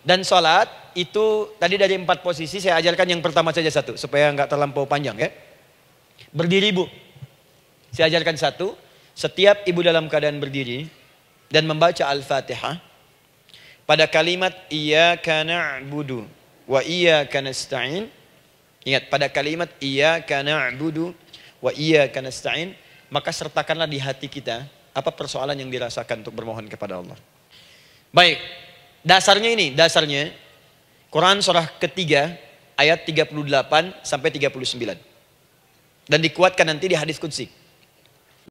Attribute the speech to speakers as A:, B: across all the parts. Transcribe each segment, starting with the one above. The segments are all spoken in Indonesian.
A: Dan sholat itu tadi dari 4 posisi saya ajarkan yang pertama saja satu. Supaya nggak terlampau panjang ya. Berdiri ibu. Saya ajarkan satu. Setiap ibu dalam keadaan berdiri dan membaca Al-Fatihah. Pada kalimat iyyaka na'budu wa iyyaka nasta'in. Ingat pada kalimat iyyaka na'budu wa iyyaka nasta'in. Maka sertakanlah di hati kita apa persoalan yang dirasakan untuk bermohon kepada Allah. Baik, dasarnya ini, Quran surah ketiga ayat 38 sampai 39. Dan dikuatkan nanti di hadis qudsi.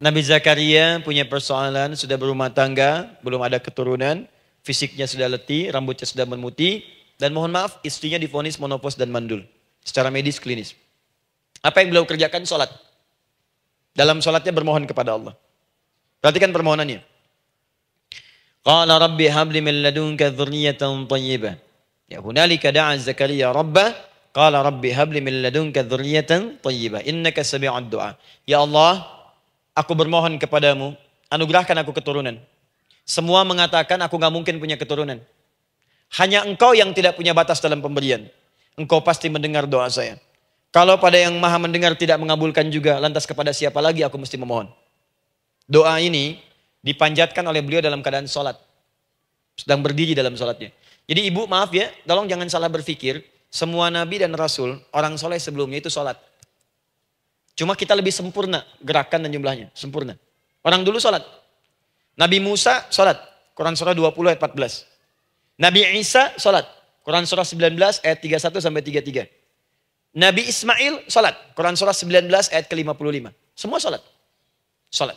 A: Nabi Zakaria punya persoalan, sudah berumah tangga, belum ada keturunan, fisiknya sudah letih, rambutnya sudah memutih, dan mohon maaf istrinya divonis monopos dan mandul. Secara medis klinis. Apa yang beliau kerjakan? Sholat. Dalam sholatnya bermohon kepada Allah. Perhatikan permohonannya. Qala rabbi habli min ladunka dzurriyyatan thayyibah. Ya hunalika da'a Zakaria rabbah. Qala rabbi habli min ladunka dzurriyyatan thayyibah. Innaka sami'ud du'a. Ya Allah, aku bermohon kepadamu, anugerahkan aku keturunan. Semua mengatakan aku gak mungkin punya keturunan. Hanya engkau yang tidak punya batas dalam pemberian. Engkau pasti mendengar doa saya. Kalau pada yang maha mendengar tidak mengabulkan juga, lantas kepada siapa lagi aku mesti memohon? Doa ini dipanjatkan oleh beliau dalam keadaan sholat. Sedang berdiri dalam sholatnya. Jadi ibu maaf ya, tolong jangan salah berpikir. Semua nabi dan rasul, orang soleh sebelumnya itu sholat. Cuma kita lebih sempurna gerakan dan jumlahnya. Sempurna. Orang dulu sholat. Nabi Musa sholat. Quran surah 20 ayat 14. Nabi Isa sholat. Quran surah 19 ayat 31 sampai 33. Nabi Ismail sholat. Quran surah 19 ayat ke-55. Semua sholat. Sholat.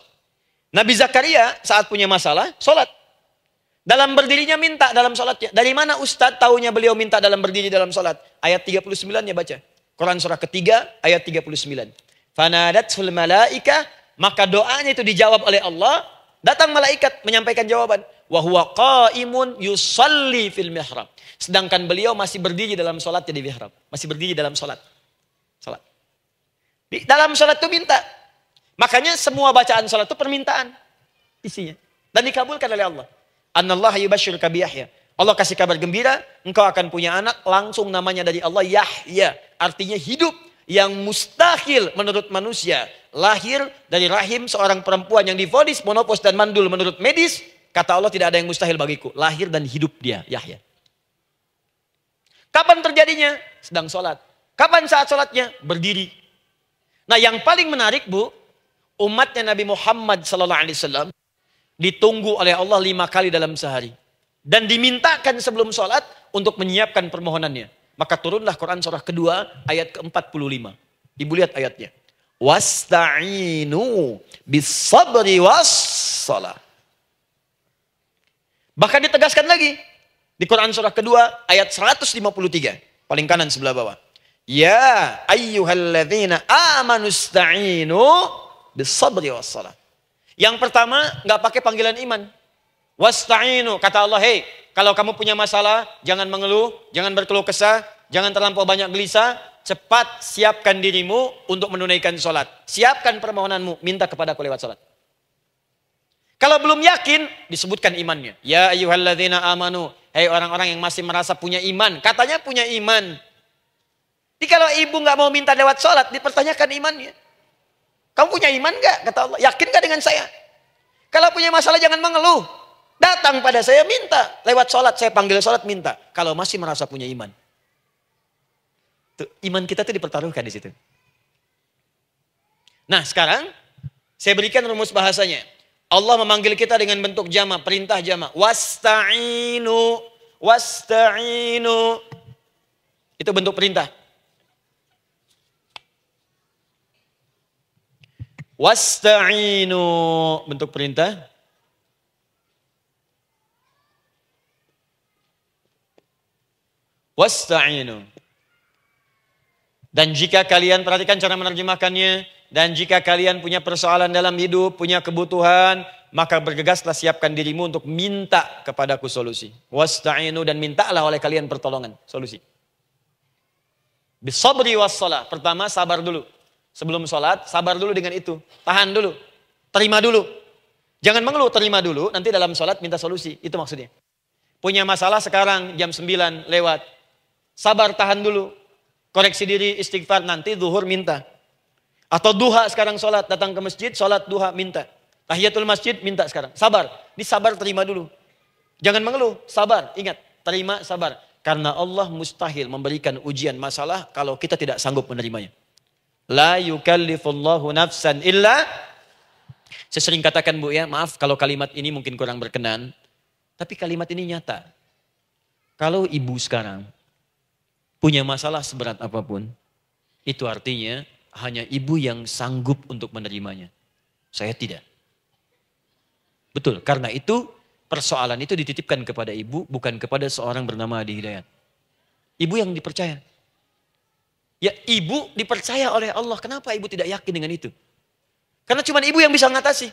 A: Nabi Zakaria saat punya masalah, sholat. Dalam berdirinya minta dalam sholatnya. Dari mana Ustadz tahunya beliau minta dalam berdiri dalam sholat? Ayat 39-nya baca. Quran surah ketiga ayat 39. Fanadatul malaika, maka doanya itu dijawab oleh Allah. Datang malaikat menyampaikan jawaban. Wa huwa qaimun yusalli fil mihrab. Sedangkan beliau masih berdiri dalam sholatnya di mihrab. Masih berdiri dalam sholat. Sholat. Di dalam sholat itu minta. Makanya semua bacaan salat itu permintaan isinya dan dikabulkan oleh Allah. Anallaha yubashshiruka bi Yahya. Allah kasih kabar gembira, engkau akan punya anak, langsung namanya dari Allah Yahya. Artinya hidup yang mustahil menurut manusia. Lahir dari rahim seorang perempuan yang divonis monopos dan mandul menurut medis, kata Allah tidak ada yang mustahil bagiku. Lahir dan hidup dia, Yahya. Kapan terjadinya? Sedang sholat. Kapan saat sholatnya? Berdiri. Nah yang paling menarik bu, umatnya Nabi Muhammad SAW ditunggu oleh Allah 5 kali dalam sehari. Dan dimintakan sebelum sholat untuk menyiapkan permohonannya. Maka turunlah Quran surah kedua ayat ke-45. Ibu lihat ayatnya. Wasta'inu bis-sabri was-salah. Bahkan ditegaskan lagi. Di Quran surah kedua ayat 153. Paling kanan sebelah bawah. Ya ayyuhalladzina amanusta'inu bis-sabri was-salah. Yang pertama, nggak pakai panggilan iman. Wasta'inu, kata Allah, hei, kalau kamu punya masalah, jangan mengeluh, jangan berkeluh kesah, jangan terlampau banyak gelisah, cepat siapkan dirimu untuk menunaikan sholat. Siapkan permohonanmu, minta kepada aku lewat sholat. Kalau belum yakin, disebutkan imannya. Ya ayyuhalladzina amanu, hei orang-orang yang masih merasa punya iman, katanya punya iman. Jadi kalau ibu nggak mau minta lewat sholat, dipertanyakan imannya. Kamu punya iman gak? Kata Allah. Yakin gak dengan saya? Kalau punya masalah jangan mengeluh. Datang pada saya minta. Lewat sholat, saya panggil sholat minta. Kalau masih merasa punya iman. Tuh, iman kita tuh dipertaruhkan di situ. Nah sekarang, saya berikan rumus bahasanya. Allah memanggil kita dengan bentuk jama, perintah jama. Wasta'inu, wasta'inu. Itu bentuk perintah. Wasta'inu, bentuk perintah. Wasta'inu. Dan jika kalian, perhatikan cara menerjemahkannya. Dan jika kalian punya persoalan dalam hidup, punya kebutuhan, maka bergegaslah siapkan dirimu untuk minta kepadaku solusi. Wasta'inu, dan mintalah oleh kalian pertolongan, solusi. Bisabri wassalah. Pertama sabar dulu. Sebelum sholat, sabar dulu dengan itu. Tahan dulu. Terima dulu. Jangan mengeluh, terima dulu. Nanti dalam sholat minta solusi. Itu maksudnya. Punya masalah sekarang jam 9 lewat. Sabar, tahan dulu. Koreksi diri, istighfar, nanti zuhur minta. Atau duha sekarang sholat, datang ke masjid, sholat duha minta. Tahiyatul masjid minta sekarang. Sabar, ini sabar terima dulu. Jangan mengeluh, sabar, ingat. Terima, sabar. Karena Allah mustahil memberikan ujian masalah kalau kita tidak sanggup menerimanya. La yukallifullahu nafsan illa. Saya sering katakan Bu ya, maaf kalau kalimat ini mungkin kurang berkenan. Tapi kalimat ini nyata. Kalau ibu sekarang punya masalah seberat apapun, itu artinya hanya ibu yang sanggup untuk menerimanya. Saya tidak. Betul, karena itu persoalan itu dititipkan kepada ibu, bukan kepada seorang bernama Adi Hidayat. Ibu yang dipercaya. Ya ibu dipercaya oleh Allah, kenapa ibu tidak yakin dengan itu? Karena cuma ibu yang bisa mengatasi.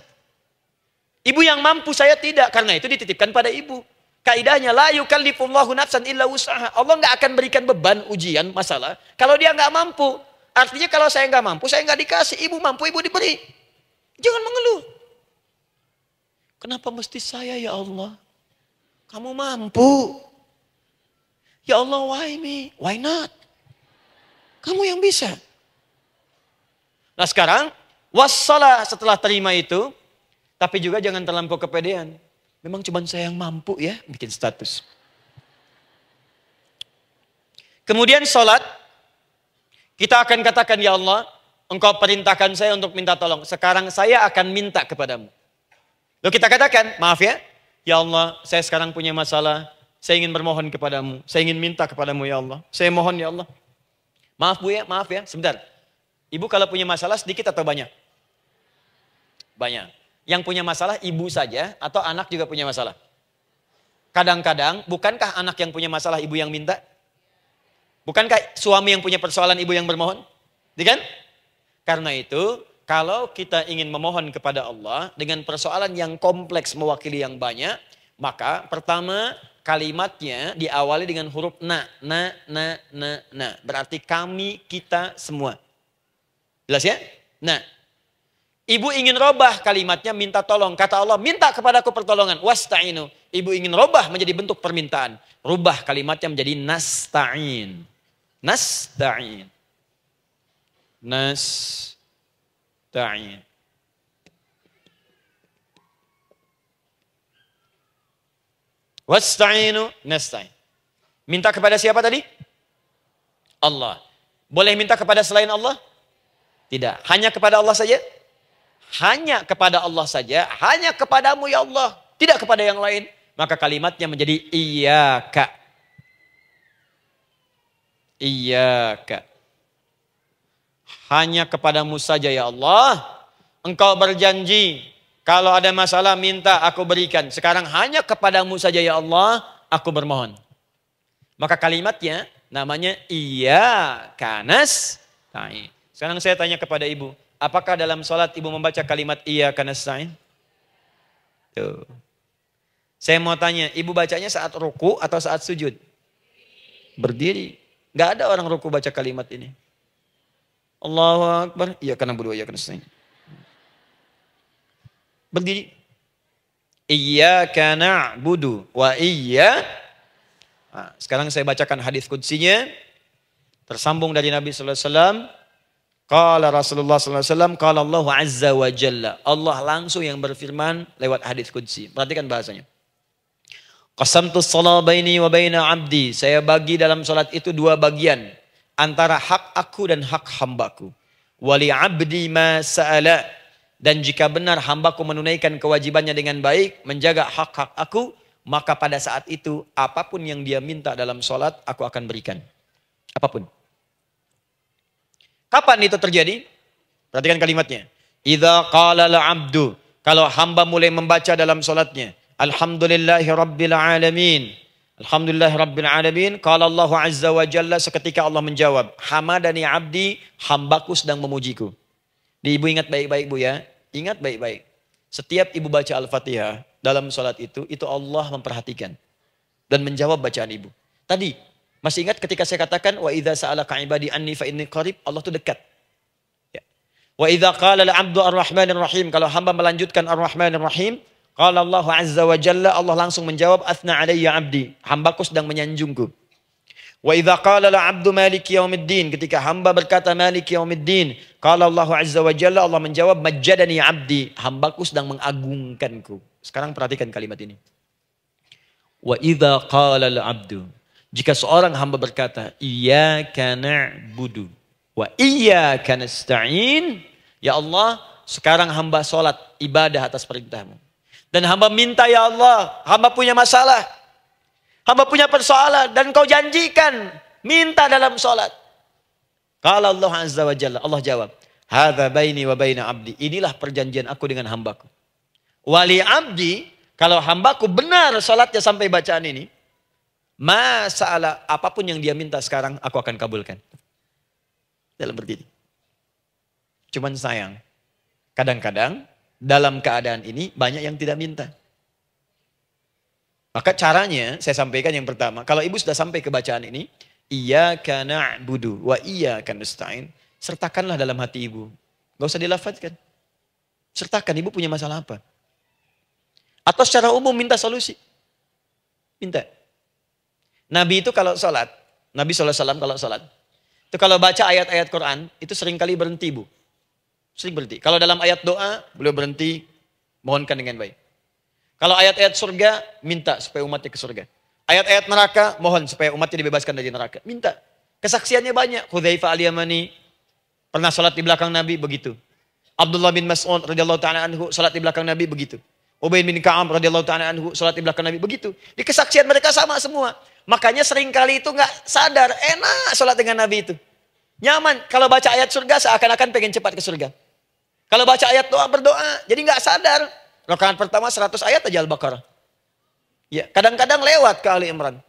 A: Ibu yang mampu, saya tidak. Karena itu dititipkan pada ibu. Kaidahnya, la yukallifullahu nafsan illa wus'aha. Allah nggak akan berikan beban, ujian, masalah. Kalau dia nggak mampu. Artinya kalau saya nggak mampu, saya nggak dikasih. Ibu mampu, ibu diberi. Jangan mengeluh. Kenapa mesti saya ya Allah? Kamu mampu. Ya Allah, why me? Why not? Kamu yang bisa. Nah sekarang, wassalah setelah terima itu, tapi juga jangan terlampau kepedean. Memang cuma saya yang mampu ya, bikin status. Kemudian sholat, kita akan katakan, ya Allah, Engkau perintahkan saya untuk minta tolong. Sekarang saya akan minta kepadamu. Lalu kita katakan, maaf ya Allah, saya sekarang punya masalah. Saya ingin bermohon kepadamu. Saya ingin minta kepadamu ya Allah. Saya mohon ya Allah. Maaf Bu ya, maaf ya, sebentar. Ibu kalau punya masalah sedikit atau banyak? Banyak. Yang punya masalah ibu saja atau anak juga punya masalah? Kadang-kadang, bukankah anak yang punya masalah ibu yang minta? Bukankah suami yang punya persoalan ibu yang bermohon? Kan? Karena itu, kalau kita ingin memohon kepada Allah dengan persoalan yang kompleks mewakili yang banyak, maka pertama kalimatnya diawali dengan huruf na. Berarti kami, kita, semua. Jelas ya? Nah. Ibu ingin robah kalimatnya minta tolong. Kata Allah, minta kepadaku pertolongan. Wasta'inu. Ibu ingin robah menjadi bentuk permintaan. Rubah kalimatnya menjadi nasta'in. Nasta'in. Nasta'in. Wasta'inu nasta'in. Minta kepada siapa tadi? Allah. Boleh minta kepada selain Allah? Tidak. Hanya kepada Allah saja? Hanya kepada Allah saja, hanya kepadamu ya Allah, tidak kepada yang lain. Maka kalimatnya menjadi iyyaka. Iyyaka. Hanya kepadamu saja ya Allah. Engkau berjanji, kalau ada masalah minta aku berikan. Sekarang hanya kepadamu saja ya Allah, aku bermohon. Maka kalimatnya namanya iyyaka nasta'in. Sekarang saya tanya kepada ibu. Apakah dalam sholat ibu membaca kalimat iyyaka nasta'in? Tuh. Saya mau tanya, ibu bacanya saat ruku atau saat sujud? Berdiri. Gak ada orang ruku baca kalimat ini. Allahu Akbar. Iyyaka na'budu wa iyyaka nasta'in. Berdiri. Iyyaka na'budu wa iyyaka. Nah, sekarang saya bacakan hadis qudsinya. Tersambung dari Nabi sallallahu alaihi wasallam. Qala Rasulullah sallallahu alaihi wasallam, qala Allah azza wa jalla. Allah langsung yang berfirman lewat hadis qudsi. Perhatikan bahasanya. Qasamtus shalah baini wa baina 'abdi. Saya bagi dalam salat itu dua bagian, antara hak aku dan hak hambaku. Wa li 'abdi ma sa'ala. Dan jika benar hambaku menunaikan kewajibannya dengan baik, menjaga hak-hak aku, maka pada saat itu apapun yang dia minta dalam salat aku akan berikan. Apapun. Kapan itu terjadi? Perhatikan kalimatnya. Idza qala al-'abdu. Kalau hamba mulai membaca dalam salatnya, alhamdulillahi rabbil alamin. Alhamdulillahi rabbil alamin. Qala Allah azza wa jalla, seketika Allah menjawab, hamadani 'abdi, hambaku sedang memujiku. Ibu ingat baik-baik Bu ya. Ingat baik-baik. Setiap ibu baca Al-Fatihah dalam salat itu Allah memperhatikan dan menjawab bacaan ibu. Tadi masih ingat ketika saya katakan wa idza sa'alaka 'ibadi anni fa inni qarib, Allah itu dekat. Ya. Wa idza qala al-'abdu ar-rahmanir rahim, kalau hamba melanjutkan ar-rahmanir rahim, Qala Allah Azza wa Jalla, Allah langsung menjawab, athna alayya abdi, hambaku sedang menyanjungku. Wa idza qala la abdu maliki yaumiddin, ketika hamba berkata maliki yaumiddin, qala Allah Azza wa Jalla, Allah menjawab majjadani abdi, hambaku sedang mengagungkanku. Sekarang perhatikan kalimat ini. Wa idza qala al abdu, jika seorang hamba berkata iyyaka na'budu wa iyyaka nasta'in, ya Allah, sekarang hamba sholat ibadah atas perintahmu. Dan hamba minta, ya Allah, hamba punya masalah. Hamba punya persoalan dan kau janjikan minta dalam sholat. Qala Allah Azza wa Jalla, Allah jawab, hadza baini wa baina abdi, inilah perjanjian aku dengan hambaku. Wali abdi, kalau hambaku benar sholatnya sampai bacaan ini, masalah apapun yang dia minta sekarang aku akan kabulkan. Dalam berdiri. Cuman sayang, kadang-kadang dalam keadaan ini banyak yang tidak minta. Maka caranya saya sampaikan yang pertama, kalau ibu sudah sampai ke bacaan ini, iyyaka na'budu wa iyyaka nasta'in, sertakanlah dalam hati ibu. Gak usah dilafadzkan. Sertakan, ibu punya masalah apa? Atau secara umum minta solusi. Minta. Nabi itu kalau sholat, Nabi SAW kalau sholat, itu kalau baca ayat-ayat Quran, itu seringkali berhenti, Bu. Sering berhenti. Kalau dalam ayat doa, beliau berhenti, mohonkan dengan baik. Kalau ayat-ayat surga, minta supaya umatnya ke surga. Ayat-ayat neraka, mohon supaya umatnya dibebaskan dari neraka. Minta. Kesaksiannya banyak. Hudzaifah al-Yamani pernah sholat di belakang Nabi, begitu. Abdullah bin Mas'ud radhiyallahu ta'ala anhu sholat di belakang Nabi, begitu. Ubay bin Ka'ab radhiyallahu ta'ala anhu sholat di belakang Nabi, begitu. Di kesaksian mereka sama semua. Makanya seringkali itu nggak sadar, enak sholat dengan Nabi itu. Nyaman, kalau baca ayat surga seakan-akan pengen cepat ke surga. Kalau baca ayat doa berdoa, jadi nggak sadar. Rakaat pertama 100 ayat aja Al-Baqarah. Ya, kadang-kadang lewat ke Ali Imran.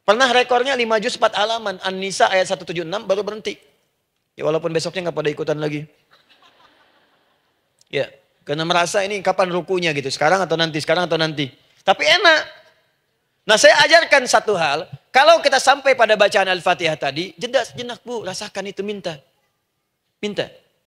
A: Pernah rekornya 5 juz 4 halaman, An-Nisa ayat 176 baru berhenti. Ya walaupun besoknya nggak pada ikutan lagi. Ya, karena merasa ini kapan rukunya gitu, sekarang atau nanti, sekarang atau nanti. Tapi enak. Nah saya ajarkan satu hal, kalau kita sampai pada bacaan Al-Fatihah tadi, jeda sejenak Bu, rasakan itu minta. Minta.